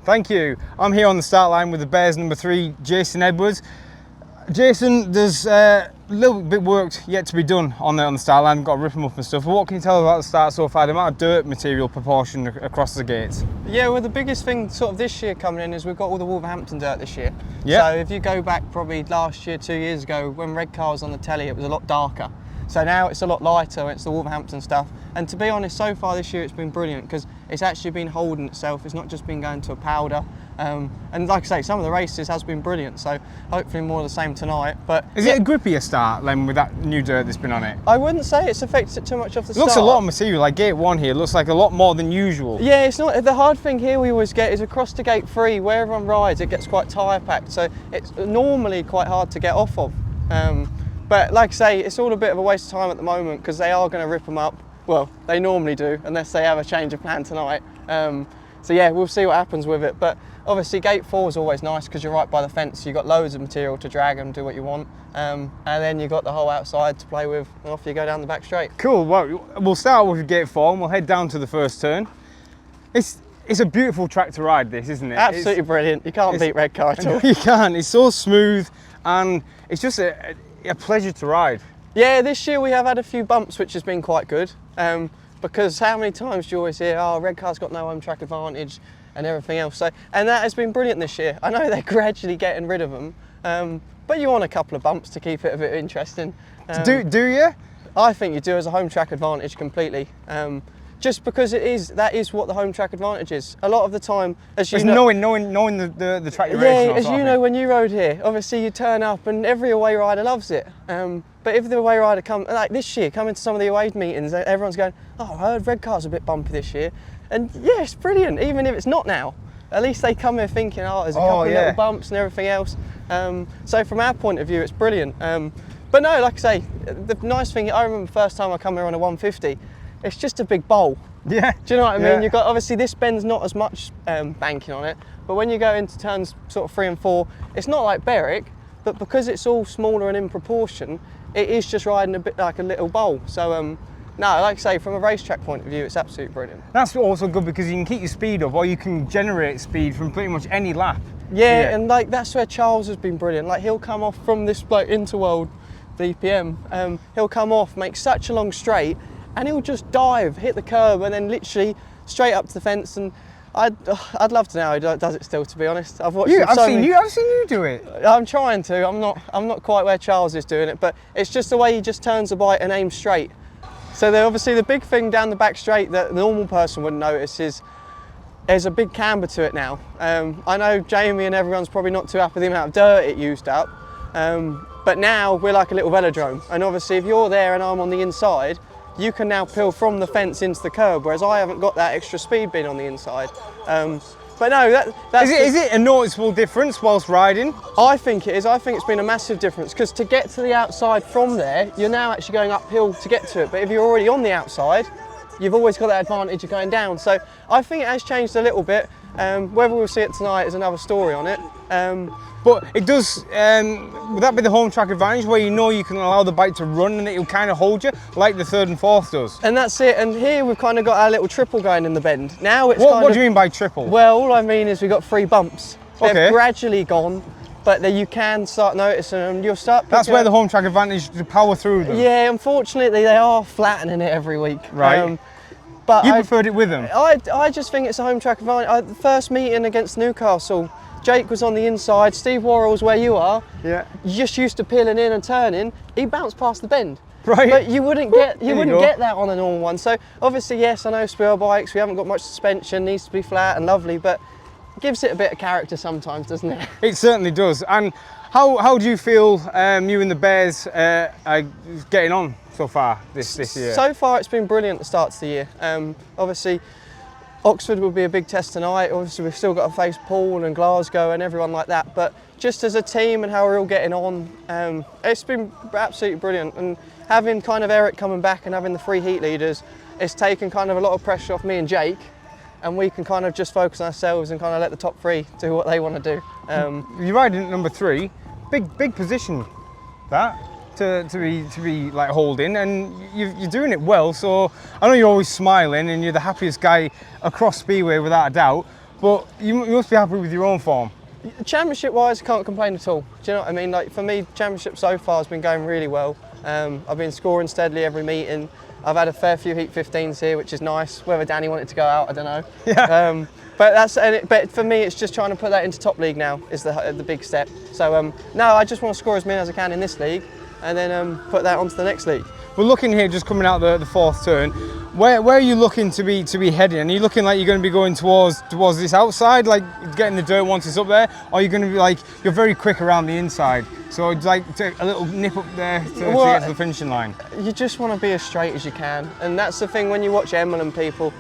Thank you. I'm here on the start line with the Bears number 3, Jason Edwards. Jason, there's a little bit work yet to be done on the start line. Got to rip them up and stuff. But what can you tell about the start so far? The amount of dirt material proportion across the gates? Yeah, well, the biggest thing sort of this year coming in is we've got all the Wolverhampton dirt this year. Yeah. So if you go back probably last year, 2 years ago, when Redcar was on the telly, it was a lot darker. So now it's a lot lighter, it's the Wolverhampton stuff. And to be honest, so far this year it's been brilliant because it's actually been holding itself. It's not just been going to a powder. And like I say, some of the races has been brilliant. So hopefully more of the same tonight. But is it a grippier start then with that new dirt that's been on it? I wouldn't say it's affected it too much off the start. It looks a lot of material, like gate 1 here, looks like a lot more than usual. Yeah, it's not. The hard thing here we always get is across to gate 3, where everyone rides, it gets quite tyre packed. So it's normally quite hard to get off of. But like I say, it's all a bit of a waste of time at the moment because they are going to rip them up. Well, they normally do, unless they have a change of plan tonight. So yeah, we'll see what happens with it. But obviously gate 4 is always nice because you're right by the fence. You've got loads of material to drag and do what you want. And then you've got the whole outside to play with, and off you go down the back straight. Cool, well, we'll start with gate 4 and we'll head down to the first turn. It's a beautiful track to ride, this, isn't it? Absolutely brilliant. You can't beat Redcar at all. You can't. It's so smooth and it's just a pleasure to ride. Yeah, this year we have had a few bumps, which has been quite good. Because how many times do you always hear, oh, Redcar's got no home track advantage and everything else. So, and that has been brilliant this year. I know they're gradually getting rid of them, but you want a couple of bumps to keep it a bit interesting. Do you? I think you do as a home track advantage completely. Just because that is what the home track advantage is. A lot of the time, as you know, knowing the track you're racing on. Yeah, as you know, when you rode here, obviously you turn up and every away rider loves it. But if the away rider like this year, come into some of the away meetings, everyone's going, oh, I heard Redcar's a bit bumpy this year. And yeah, it's brilliant, even if it's not now. At least they come here thinking, oh, there's a couple of little bumps and everything else. So from our point of view, it's brilliant. But no, like I say, the nice thing, I remember the first time I come here on a 150, it's just a big bowl. Yeah. Do you know what I mean? You've got, obviously this bend's not as much banking on it, but when you go into turns sort of 3 and 4, it's not like Berwick, but because it's all smaller and in proportion, it is just riding a bit like a little bowl. So no, like I say, from a racetrack point of view, it's absolutely brilliant. That's also good because you can keep your speed up or you can generate speed from pretty much any lap. Yeah, and like that's where Charles has been brilliant. Like he'll come off from this like Interworld DPM, he'll come off, make such a long straight, and he'll just dive, hit the curb, and then literally straight up to the fence. And I'd love to know how he does it still. To be honest, I've watched. I've seen you do it. I'm trying to. I'm not quite where Charles is doing it, but it's just the way he just turns the bike and aims straight. So obviously the big thing down the back straight that the normal person wouldn't notice is there's a big camber to it now. I know Jamie and everyone's probably not too happy with the amount of dirt it used up, but now we're like a little velodrome. And obviously if you're there and I'm on the inside, you can now peel from the fence into the curb, whereas I haven't got that extra speed being on the inside. But no, that's... Is it a noticeable difference whilst riding? I think it is. I think it's been a massive difference because to get to the outside from there, you're now actually going uphill to get to it. But if you're already on the outside, you've always got that advantage of going down. So I think it has changed a little bit. Whether we'll see it tonight is another story on it. But it does, would that be the home track advantage where you know you can allow the bike to run and it'll kind of hold you like the 3rd and 4th does? And that's it. And here we've kind of got our little triple going in the bend. Now it's What do you mean by triple? Well, all I mean is we've got 3 bumps. Okay. They've gradually gone, but then you can start noticing them. You'll start. That's where the home track advantage to power through them. Yeah, unfortunately they are flattening it every week. Right. But you preferred it with them? I just think it's a home track advantage. The first meeting against Newcastle, Jake was on the inside, Steve Worrell's where you are. Yeah. Just used to peeling in and turning. He bounced past the bend. Right. But you wouldn't get that on a normal one. So obviously, yes, I know spear bikes, we haven't got much suspension, needs to be flat and lovely, but it gives it a bit of character sometimes, doesn't it? It certainly does. And how do you feel you and the Bears are getting on so far this year? So far it's been brilliant at the start of the year. Obviously Oxford will be a big test tonight. Obviously we've still got to face Poole and Glasgow and everyone like that, but just as a team and how we're all getting on, it's been absolutely brilliant. And having kind of Eric coming back and having the 3 heat leaders, it's taken kind of a lot of pressure off me and Jake, and we can kind of just focus on ourselves and kind of let the top 3 do what they want to do. You're riding at number 3, big position that to be like holding, and you're doing it well. So I know you're always smiling and you're the happiest guy across Speedway without a doubt. but you must be happy with your own form. Championship wise, I can't complain at all. Do you know what I mean? Like for me, championship so far has been going really well. I've been scoring steadily every meeting. I've had a fair few heat 15s here, which is nice. Whether Danny wanted to go out, I don't know. Yeah. But for me, it's just trying to put that into top league now is the big step. So now I just want to score as many as I can in this league, and then put that onto the next league. We're looking here, just coming out the fourth turn. Where are you looking to be heading? Are you looking like you're going to be going towards this outside, like getting the dirt once it's up there? Or are you going to be like, you're very quick around the inside, so it's like take a little nip up there to get to the finishing line? You just want to be as straight as you can, and that's the thing when you watch Emil and people,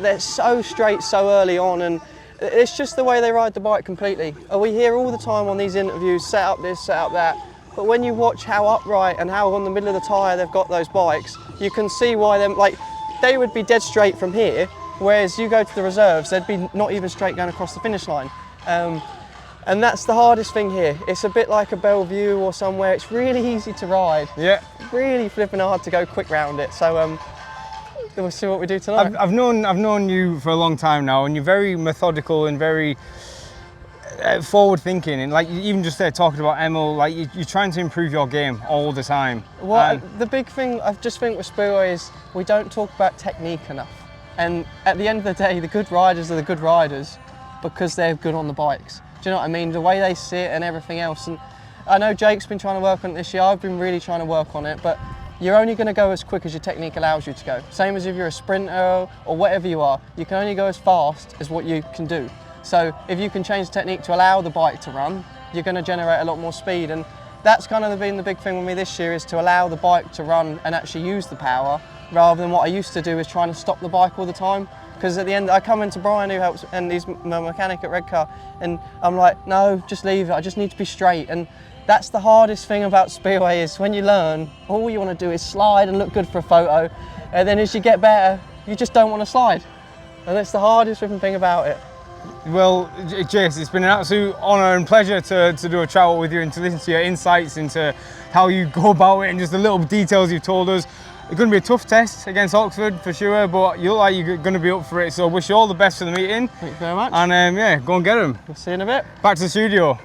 they're so straight so early on, and it's just the way they ride the bike completely. We hear all the time on these interviews, set up this, set up that. But when you watch how upright and how on the middle of the tyre they've got those bikes, you can see why they would be dead straight from here, whereas you go to the reserves, they'd be not even straight going across the finish line. And that's the hardest thing here. It's a bit like a Bellevue or somewhere. It's really easy to ride. Yeah. Really flipping hard to go quick round it. So we'll see what we do tonight. I've known you for a long time now, and you're very methodical and very forward thinking, and like you even just there talking about Emil, like you're trying to improve your game all the time. Well, the big thing I just think with Speedway is we don't talk about technique enough. And at the end of the day, the good riders are the good riders because they're good on the bikes. Do you know what I mean? The way they sit and everything else. And I know Jake's been trying to work on it this year. I've been really trying to work on it, but you're only going to go as quick as your technique allows you to go. Same as if you're a sprinter or whatever you are, you can only go as fast as what you can do. So if you can change the technique to allow the bike to run, you're going to generate a lot more speed. And that's kind of been the big thing with me this year, is to allow the bike to run and actually use the power, rather than what I used to do is trying to stop the bike all the time. Because at the end, I come into Brian, who helps, and he's my mechanic at Redcar, and I'm like, no, just leave it, I just need to be straight. And that's the hardest thing about Speedway, is when you learn, all you want to do is slide and look good for a photo, and then as you get better, you just don't want to slide. And that's the hardest thing about it. Well, Jace, it's been an absolute honour and pleasure to do a travel with you and to listen to your insights into how you go about it and just the little details you've told us. It's going to be a tough test against Oxford for sure, but you look like you're going to be up for it, so wish you all the best for the meeting. Thank you very much. And yeah, go and get them. We'll see you in a bit. Back to the studio.